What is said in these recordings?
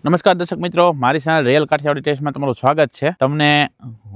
નમસ્કાર દર્શક મિત્રો, મારી ચેનલ રિયલ કાઠિયાવાડી ટેસ્ટમાં તમારું સ્વાગત છે। તમને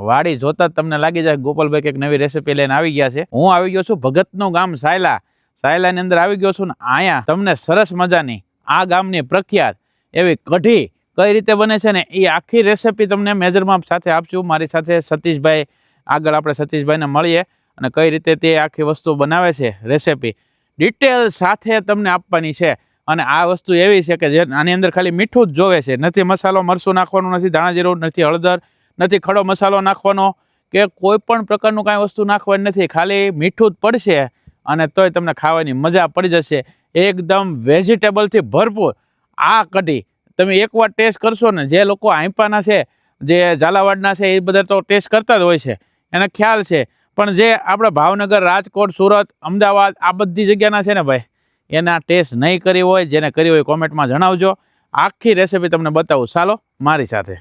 વાડી જોતા જ તમને લાગી જાય ગોપાલભાઈ કંઈક નવી રેસીપી લઈને આવી ગયા છે। હું આવી ગયો છું ભગતનું ગામ સાયલા। સાયલાની અંદર આવી ગયો છું ને અહીંયા તમને સરસ મજાની આ ગામની પ્રખ્યાત એવી કઢી કઈ રીતે બને છે ને એ આખી રેસીપી તમને મેજરમાં સાથે આપશું। મારી સાથે સતીશભાઈ, આગળ આપણે સતીશભાઈને મળીએ અને કઈ રીતે તે આખી વસ્તુ બનાવે છે રેસીપી ડિટેલ સાથે તમને આપવાની છે। અને આ વસ્તુ એવી છે કે જે આની અંદર ખાલી મીઠું જ જોવે છે, નથી મસાલો મરચું નાખવાનું, નથી ધાણા જીરું, નથી હળદર, નથી ખડો મસાલો નાખવાનો કે કોઈ પણ પ્રકારનું કાંઈ વસ્તુ નાખવાની નથી, ખાલી મીઠું જ પડશે અને તોય તમને ખાવાની મજા પડી જશે। એકદમ વેજીટેબલથી ભરપૂર આ કઢી તમે એકવાર ટેસ્ટ કરશો ને, જે લોકો આંપાના છે, જે ઝાલાવાડના છે, એ બધા તો ટેસ્ટ કરતા જ હોય છે, એને ખ્યાલ છે, પણ જે આપણે ભાવનગર, રાજકોટ, સુરત, અમદાવાદ આ બધી જગ્યાના છે ને ભાઈ, એના ટેસ્ટ નહીં કરી હોય, જેને કરી હોય કોમેન્ટમાં જણાવજો। આખી રેસીપી તમને બતાવું, ચાલો મારી સાથે।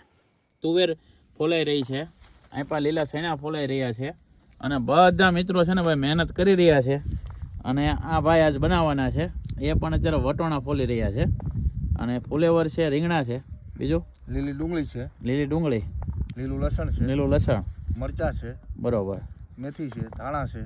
તુવેર ફોલાઈ રહી છે, આંપા લીલા સૈણા ફોલાઈ રહ્યા છે અને બધા મિત્રો છે ને ભાઈ મહેનત કરી રહ્યા છે અને આ ભાઈ આજ બનાવવાના છે, એ પણ અત્યારે વટોણા ફોલી રહ્યા છે અને ફુલેવર છે, રીંગણા છે, બીજું લીલી ડુંગળી છે, લીલી ડુંગળી, લીલું લસણ છે, લીલું લસણ, મરચાં છે, બરોબર, મેથી છે, ધાણા છે,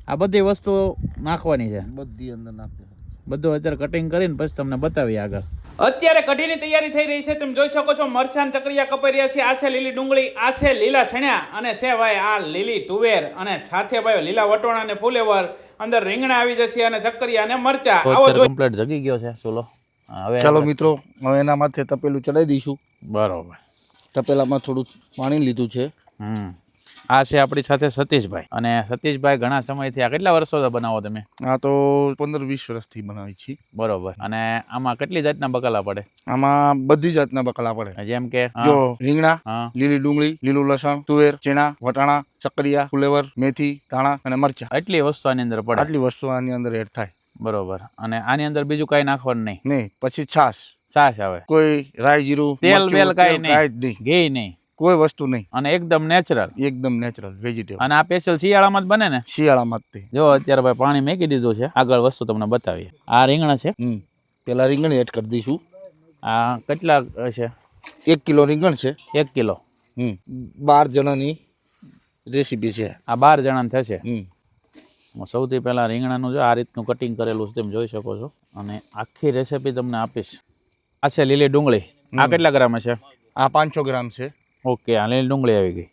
આ બધી વસ્તુ નાખવાની છે, બધી અંદર નાખો। બધું અત્યારે કટિંગ કરીને પછી તમને બતાવીએ આગળ। અત્યારે કઢીની તૈયારી થઈ રહી છે, તમે જોઈ શકો છો મરચાં ચકરિયા કપાઈ રહ્યા છે, આ છે લીલી ડુંગળી, આ છે લીલા સણ્યા અને છે ભાઈ આ લીલી તુવેર અને સાથે ભાઈ લીલા વટોણા અને ફુલેવર, અંદર રીંગણા આવી જશે અને ચકરિયા અને મરચાં। આવો જો કમ્પ્લીટ જગી ગયો છે ચૂલો। હવે ચાલો મિત્રો, હવે એના માથે તપેલું ચડાવી દઈશું। બરોબર, તપેલામાં થોડું પાણી લીધું છે। આ છે આપણી સાથે સતીશભાઈ, અને સતીશભાઈ ઘણા સમયથી, આ કેટલા વર્ષો બનાવો તમે? આ તો 15-20 વર્ષથી બનાવી છે। બરોબર, અને આમાં કેટલી જાતના બકાલા પડે? આમાં બધી જાતના બકાલા પડે, જેમ કે જો રીંગણા, લીલી ડુંગળી, લીલું લસણ, તુવેર, ચણા, વટાણા, ચકરિયા, ફુલેવર, મેથી, ધાણા અને મરચાં, એટલી વસ્તુ આની અંદર પડે? આટલી વસ્તુ આની અંદર એડ થાય। બરોબર, અને આની અંદર બીજું કઈ નાખવાનું નહીં? નહીં, પછી છાશ આવે, કોઈ રાઈ જીરું, તેલ બેલ કઈ નહીં, નહીં, ઘી નહીં, કોઈ વસ્તુ નહીં, અને એકદમ નેચરલ, એકદમ નેચરલ વેજીટેબલ। અને આ સ્પેશિયલ શિયાળામાં જ બને ને? શિયાળામાં જ તે। જો અત્યારે ભાઈ પાણી મેકી દીધું છે, આગળ વસ્તુ તમને બતાવીએ। આ રીંગણા છે, પેલા રીંગણ એડ કરી દઈશું। આ કેટલા છે? 1 કિલો રીંગણ છે। 1 કિલો, 12 જણાની રેસીપી છે આ। 12 જણા થશે। સૌથી પહેલા રીંગણાનું જો આ રીતનું કટિંગ કરેલું છે, તમે જોઈ શકો છો, અને આખી રેસીપી તમને આપીશ। આ છે લીલી ડુંગળી, આ કેટલા ગ્રામ છે? આ 500 ગ્રામ છે। ઓકે, આ લીલી ડુંગળી આવી ગઈ।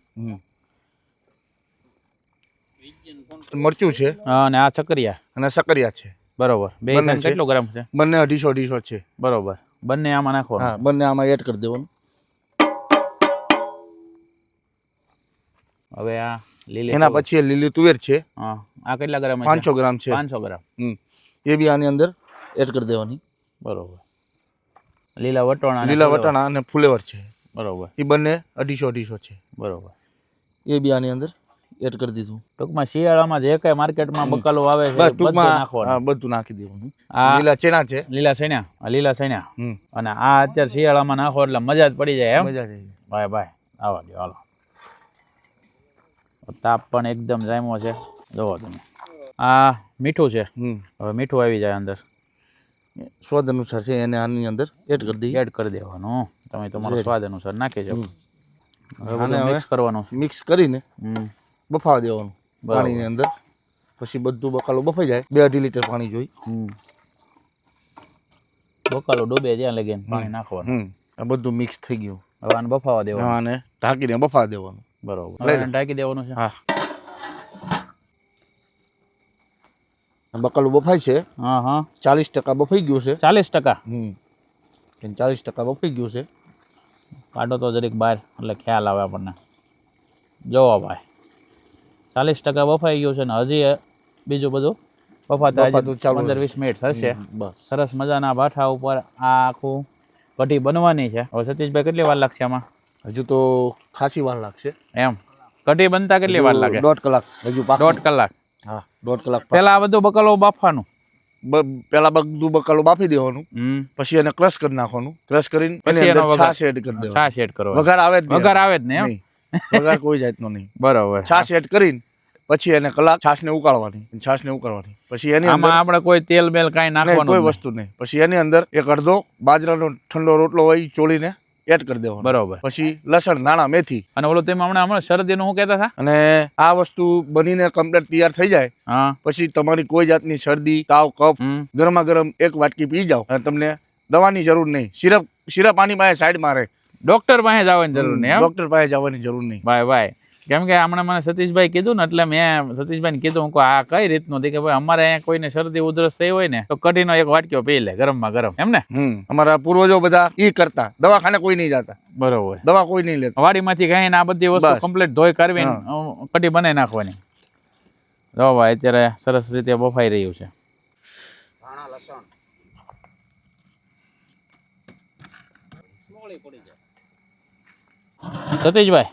મરચું છે, અને આ ચકરિયા અને સકરિયા છે। બરોબર, બે કેટલો ગ્રામ છે? બંને 250 છે। બરોબર, બંને આમાં નાખો? હા, બંને આમાં એડ કરી દેવાનું। હવે આ લીલી, એના પછી લીલી તુવેર છે, આ કેટલા ગ્રામ? 500 ગ્રામ છે। 500 ગ્રામ, એ બી આની અંદર એડ કરી દેવાની। બરોબર, લીલા વટાણા અને ફુલેવર છે, બરોબર, એ બંને 250 છે। બરોબર, એ બી આની અંદર એડ કરી દીધું। ટૂંકમાં શિયાળામાં જે કઈ માર્કેટમાં બકાલો આવે છે બસ ટૂંકમાં નાખવાનું, બધું નાખી દેવાનું। આ લીલા ચણા છે, લીલા સૈણા, અને આ અત્યારે શિયાળામાં નાખો એટલે મજા જ પડી જાય, એમ? મજા આવી જાય ભાઈ, આવા દો, હાલો। તાપ પણ એકદમ જામ્યો છે, જોવો તમે। આ મીઠું છે, હવે મીઠું આવી જાય અંદર, સ્વાદ અનુસાર છે, એને આની અંદર એડ કરી દેવાનું। તમે તમારો સ્વાદ અનુસાર નાખી જાઓ। હવે મિક્સ કરવાનું, મિક્સ કરીને બફાવા દેવાનું પાણીની અંદર। પછી બધું બકાલું બફાઈ જાય, 2-2.5 લીટર પાણી જોઈ, બકાલો ડૂબે ત્યાં લગીને પાણી નાખવાનું। આ બધું મિક્સ થઈ ગયું, હવે આને બફાવા દેવાનું, આને ઢાંકીને બફાવા દેવાનું। બરોબર, હવે ઢાંકી દેવાનું છે। હા, બકાલું બફાય છે, 40% બફાઈ ગયું છે। 40%? 40% બફાઈ ગયું છે। કાઢો તો જરીક બહાર એટલે ખ્યાલ આવે આપણને। જોવો ભાઈ, 40% બફાઈ ગયું છે ને હજી બીજું બધું બફાતા 15-20 મિનિટ થશે। બસ, સરસ મજાના ભાઠા ઉપર આ આખું કઢી બનવાની છે। હવે સતીશભાઈ કેટલી વાર લાગશે આમાં? હજુ તો ખાસી વાર લાગશે। એમ? કઢી બનતા કેટલી વાર લાગે? 1.5 કલાક હજુ। 1.5 કલાક? હા, 1.5 કલાક પેલા આ બધું બકાલો બાફવાનું? પેલા બધું બકાલું બાફી દેવાનું, પછી એને ક્રશ કરી નાખવાનું, ક્રશ કરીને છાશ એડ કરી દેવાની। છાશ એડ કરો? વઘાર આવે જ વઘાર આવે જ ને? એમ? વઘાર કોઈ જાતનો નહીં। બરોબર, છાશ એડ કરીને પછી એને કલાક છાશને ઉકાળવાની પછી એની અંદર આમાં આપણે કોઈ તેલ બેલ કાંઈ નહીં, નાખવાનું કોઈ જ વસ્તુ નહીં. પછી એની અંદર એક અડધો બાજરાનો ઠંડો રોટલો હોય ઈ ચોળીને એડ કરી નહીં. દેવાનો. બરોબર. પછી લસણ, ધાણા, મેથી. અને ઓલું તમે હમણાં શરદીનું શું કહેતા હતા? અને આ વસ્તુ બનીને કમ્પ્લીટ તૈયાર થઈ જાય હા. પછી તમારી કોઈ જાતની શરદી, તાવ, કફ હમ. ગરમા ગરમ એક વાટકી પી જાઓ અને તમને દવાની જરૂર નહીં. સિરપ આની પાસે સાઈડમાં રહે. ડોક્ટર પાસે જવાની જરૂર નહીં એમ? ડોક્ટર પાસે જવાની જરૂર નહીં. ભાઈ કેમ કે હમણાં મને સતીશભાઈ કીધું ને એટલે મેં સતીશભાઈને કીધું હું કહું આ કઈ રીતનું હતી કે ભાઈ અમારે અહીંયા કોઈને શરદી ઉધરસ થઈ હોય ને તો કઢીનો એક વાટક્યો પી લે ગરમમાં ગરમ એમ ને? અમારા પૂર્વજો બધા ઈ કરતા. દવાખાને કોઈ નહીં જતા, બરોબર. દવા કોઈ નહીં લેતા. વાડીમાંથી ગાઈને આ બધી વસ્તુ બસ. કમ્પ્લીટ ધોઈ કરવીને કઢી બનાવી નાખવાની. જો ભાઈ અત્યારે સરસ રીતે બફાઈ રહ્યું છે. સતીશભાઈ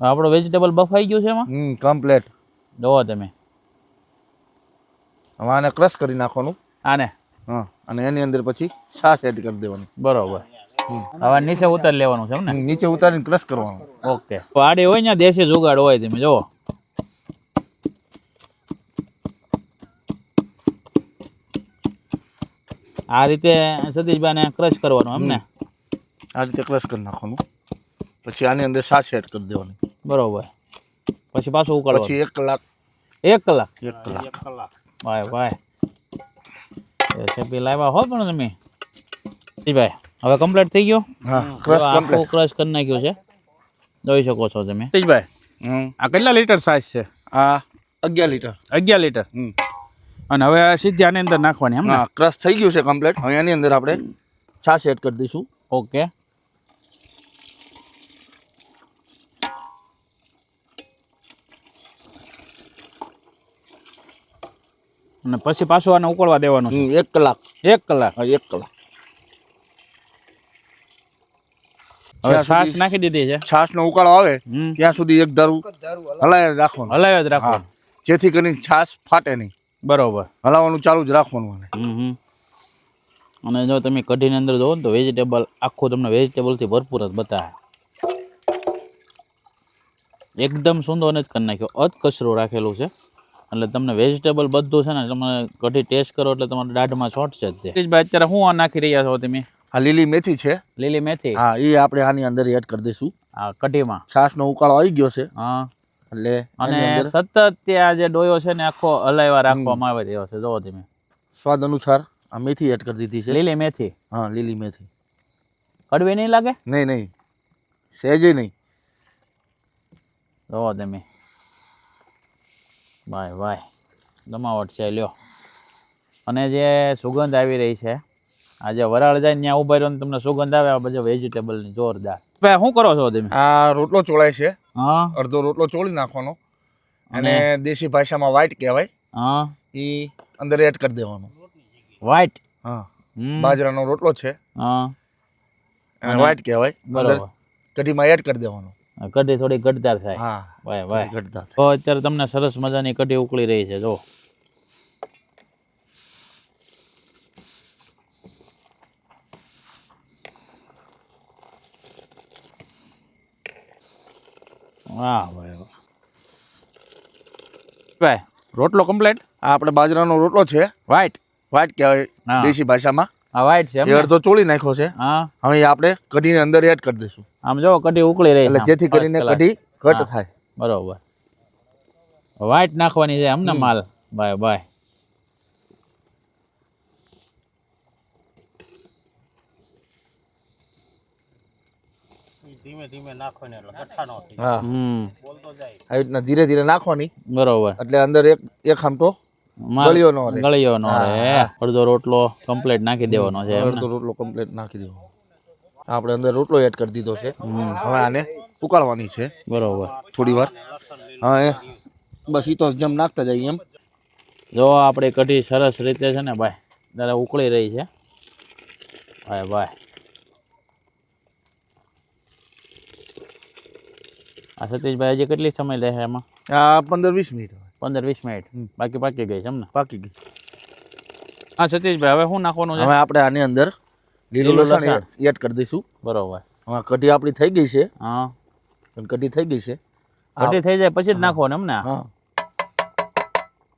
આપણો વેજીટેબલ બફાઈ ગયું છે એમાં કમ્પ્લીટ. જોવો તમે હવે આને ક્રશ કરી નાખવાનું. આને અને એની અંદર પછી છાશ એડ કરી દેવાની. બરોબર. હવે નીચે ઉતારી લેવાનું છે એમ ને? નીચે ઉતારીને ક્રશ કરવાનું. ઓકે. આડી હોય ને દેશી જુગાડ હોય તમે જોવો. આ રીતે સતીશભાઈને ક્રશ કરવાનું એમ ને? આ રીતે ક્રશ કરી નાખવાનું. પછી આની અંદર છાશ એડ કરી દેવાની. બરોબર. પછી પાછું ઉકાળવાનું. પછી 1 કલાક. 1 કલાક. ભાઈ રેસીપી લાવ્યા હો પણ તમે. ભાઈ હવે કમ્પ્લીટ થઈ ગયો. હા, ક્રશ કમ્પ્લીટ. ક્રશ કરી નાખ્યું છે, જોઈ શકો છો તમે. ભાઈ આ કેટલા લીટર સાઈઝ છે? આ 11 લીટર. 11 લીટર. અને હવે સીધી આની અંદર નાખવાની એમ ને? હા, ક્રશ થઈ ગયું છે કમ્પ્લીટ. હવે એની અંદર આપણે છાશ એડ કરી દઈશું. ઓકે. અને પછી પાછું આને ઉકળવા દેવાનું છે. 1 કલાક. 1 કલાક. હા, 1 કલાક. હવે છાશ નાખી દીધી છે. છાશનો ઉકાળો આવે ત્યાં સુધી એક ધારું હલાવી રાખવાનું. હલાવ્યા જ રાખવાનું. જેથી કરીને છાશ ફાટે નહીં. બરોબર. હલાવવાનું ચાલુ જ રાખવાનું. અને જો તમે કઢીની અંદર જોવો ને તો વેજીટેબલ આખું તમને વેજીટેબલથી ભરપૂર જ બતાવે. એકદમ સુંદર જ કરી નાખ્યો. કચરું રાખેલું છે એટલે તમને વેજીટેબલ બધું છે ને તમે કઢી ટેસ્ટ કરો એટલે તમારા દાઢમાં છોટશે જ છે. અત્યારે શું નાખી રહ્યા છો તમે? આ લીલી મેથી છે. લીલી મેથી. હા, એ આપણે આની અંદર એડ કરી દઈશું. હા, કઢીમાં. છાશનો ઉકાળો આવી ગયો છે. હા. એટલે અને સતત ત્યાં જે ડોયો છે ને આખો હલાવ્યા રાખવામાં આવી રહ્યો છે. જોવો તમે. સ્વાદ અનુસાર આ મેથી એડ કરી દીધી છે. લીલી મેથી. હા, લીલી મેથી. કડવી નહીં લાગે? નહીં, સહેજે નહીં. જોવો તમે. ભાઈ જમાવટ છે લ્યો. અને જે સુગંધ આવી રહી છે, આ જે વરાળ જાય ત્યાં ઉભા રહ્યો તમને સુગંધ આવે આ બધું વેજીટેબલની જોરદાર. ભાઈ શું કરો છો તમે? આ રોટલો ચોળાય છે. હા. અડધો રોટલો ચોળી નાખવાનો અને દેશી ભાષામાં વ્હાઈટ કહેવાય. હા. એ અંદર એડ કરી દેવાનું. વ્હાઈટ? હા. બાજરાનો રોટલો છે. હા. વ્હાઈટ કહેવાય. બરોબર. કઢીમાં એડ કરી દેવાનું. કઢી થોડી ગટદાર થાય. હા, ભાઈ ગટદાર. તો અત્યારે તમને સરસ મજાની કઢી ઉકળી રહી છે. જો વાહ ભાઈ રોટલો કમ્પ્લીટ. આ આપણે બાજરાનો રોટલો છે. વ્હાઈટ કહેવાય દેશી ભાષામાં. હા, વ્હાઈટ છે. એ અડધો ચોળી નાખ્યો છે. હા. હવે આપણે કઢીની અંદર એડ કરી દઈશું. આમ જો કઢી ઉકળી રહી એટલે જેથી કરીને કઢી ઘટ થાય. બરોબર. વ્હાઈટ નાખવાની છે અમને માલ. ભાઈ ધીમે નાખવાની એટલે ગઠ્ઠા નો થાય. હા, બોલતો જાય. આવી રીતના ધીરે ધીરે નાખવાની. બરોબર. એટલે અંદર એક આમટો ગળ્યો ન રહે. અડધો રોટલો કમ્પ્લીટ નાખી દેવાનો છે. અડધો રોટલો કમ્પ્લીટ નાખી દેવાનો. આપણે અંદર રોટલો એડ કરી દીધો છે. હવે આને ઉકાળવાની છે. બરોબર. થોડી વાર. હા, બસ ઈ તો જેમ નાખતા જઈએ એમ. જો આપણી કઢી સરસ રીતે છે ને ભાઈ ત્યારે ઉકળી રહી છે. ભાઈ આ સતીશભાઈ હજી કેટલી સમય લે છે એમાં? આ 15-20 મિનિટ. 15-20 મિનિટ બાકી પાકી ગઈ છે એમ ને? પાકી ગઈ. હા સતીશભાઈ હવે શું નાખવાનું છે? હવે આપણે આની અંદર લીલું લસણ એડ કરી દઈશું. બરોબર. હવે કઢી આપણી થઈ ગઈ છે. હા, કઢી થઈ ગઈ છે. કઢી થઈ જાય પછી જ નાખવાનું એમ ને? હા,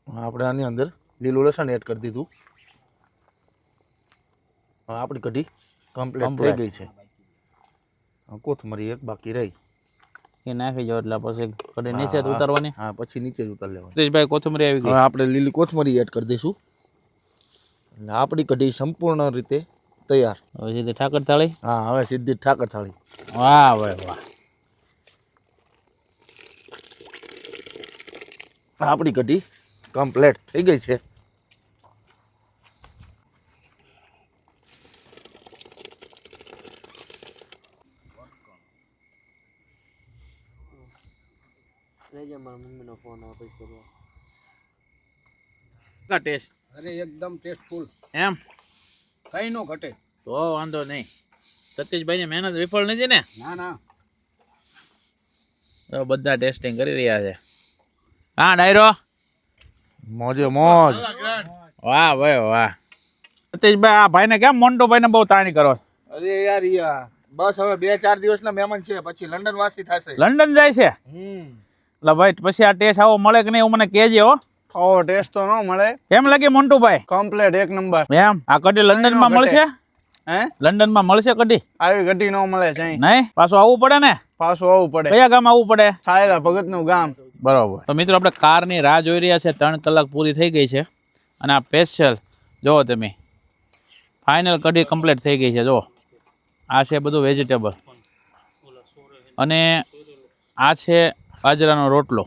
આપણે આની અંદર લીલું લસણ એડ કરી દીધું. હવે આપણી કઢી કમ્પ્લીટ થઈ ગઈ છે. કોથમરી એક બાકી રહી, એ નાખી જાવ એટલે પછી કઢી નીચે જ ઉતારવાની. હા પછી નીચે જ ઉતાર લેવાની. સતીશભાઈ કોથમરી આવી ગઈ. હવે આપણે લીલી કોથમરી એડ કરી દઈશું એટલે આપણી કઢી સંપૂર્ણ રીતે તૈયાર. હવે સીધી ઠાકર થાળી. હા હવે સીધી ઠાકર થાળી. વાહ ભાઈ વાહ. આપણી કઢી કમ્પ્લીટ થઈ ગઈ છે. ટેસ્ટ અરે એકદમ ટેસ્ટફુલ, એમ કઈ નો ઘટે. તો વાંધો નહીં. સતીશભાઈની મહેનત વિફળ નથી ને? ના ના, તો બધા ટેસ્ટિંગ કરી રહ્યા છે. હા ડાયરો. મોજે મોજ. વાહ ભાઈ વાહ. સતીશભાઈ આ ભાઈને કેમ મોન્ટો ભાઈને બહુ તાણી કરો? અરે યાર બસ હવે 2-4 દિવસના મહેમાન છે, પછી લંડન વાસી થશે. લંડન જાય છે એટલે ભાઈ પછી આ ટેસ્ટ આવો મળે કે નહીં એવું મને કહેજે હો. આવો ટેસ્ટ તો ન મળે. કેમ લાગે મોન્ટુભાઈ? કમ્પ્લીટ એક નંબર. એમ આ કઢી લંડનમાં મળશે? હે લંડનમાં મળશે કઢી? આવી ઘટી ન મળે છે અહીં. નહીં પાછું આવવું પડે ને? પાછું આવવું પડે. કયા ગામ આવવું પડે? સાયલા ભગતનું ગામ. બરોબર. તો મિત્રો આપણે કારની રાહ જોઈ રહ્યા છે. 3 કલાક પૂરી થઈ ગઈ છે અને આ સ્પેશિયલ જુઓ તમે ફાઇનલ કઢી કમ્પ્લીટ થઈ ગઈ છે. જુઓ આ છે બધું વેજીટેબલ અને આ છે બાજરાનો રોટલો,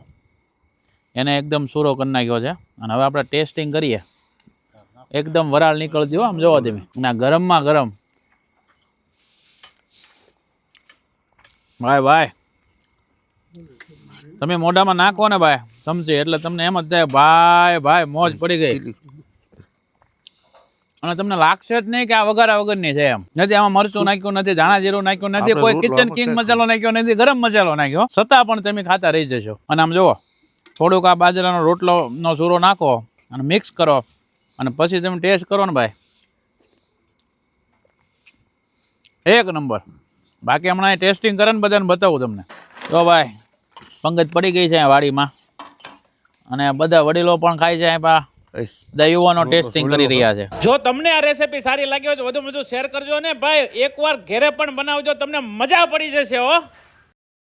એને એકદમ સૂરો કરી નાખ્યો છે. અને હવે આપણે ટેસ્ટિંગ કરીએ. એકદમ વરાળ નીકળતી હો આમ જોવો તમે. અને આ ગરમમાં ગરમ ભાઈ ભાઈ તમે મોઢામાં નાખો ને ભાઈ ચમચી એટલે તમને એમ જ થાય ભાઈ ભાઈ મોજ પડી ગઈ. અને તમને લાગશે જ નહીં કે આ વઘારા વગરની છે એમ. નથી આમાં મરચું નાખ્યું, નથી ધાણા જીરું નાખ્યું, નથી કોઈ કિચન કિંગ મસાલો નાખ્યો, નથી ગરમ મસાલો નાખ્યો, છતાં પણ તમે ખાતા રહી જશો. અને આમ જુઓ થોડુંક આ બાજરાનો રોટલોનો સૂરો નાખો અને મિક્સ કરો અને પછી તમે ટેસ્ટ કરો ને ભાઈ એક નંબર. બાકી હમણાં એ ટેસ્ટિંગ કરે ને બધાને બતાવું તમને. તો ભાઈ પંગત પડી ગઈ છે વાડીમાં અને બધા વડીલો પણ ખાય છે. બધા યુવાનો ટેસ્ટિંગ કરી રહ્યા છે. જો તમને આ રેસીપી સારી લાગી હોય તો વધુ શેર કરજો ને ભાઈ એકવાર ઘરે પણ બનાવજો, તમને મજા પડી જશે હો.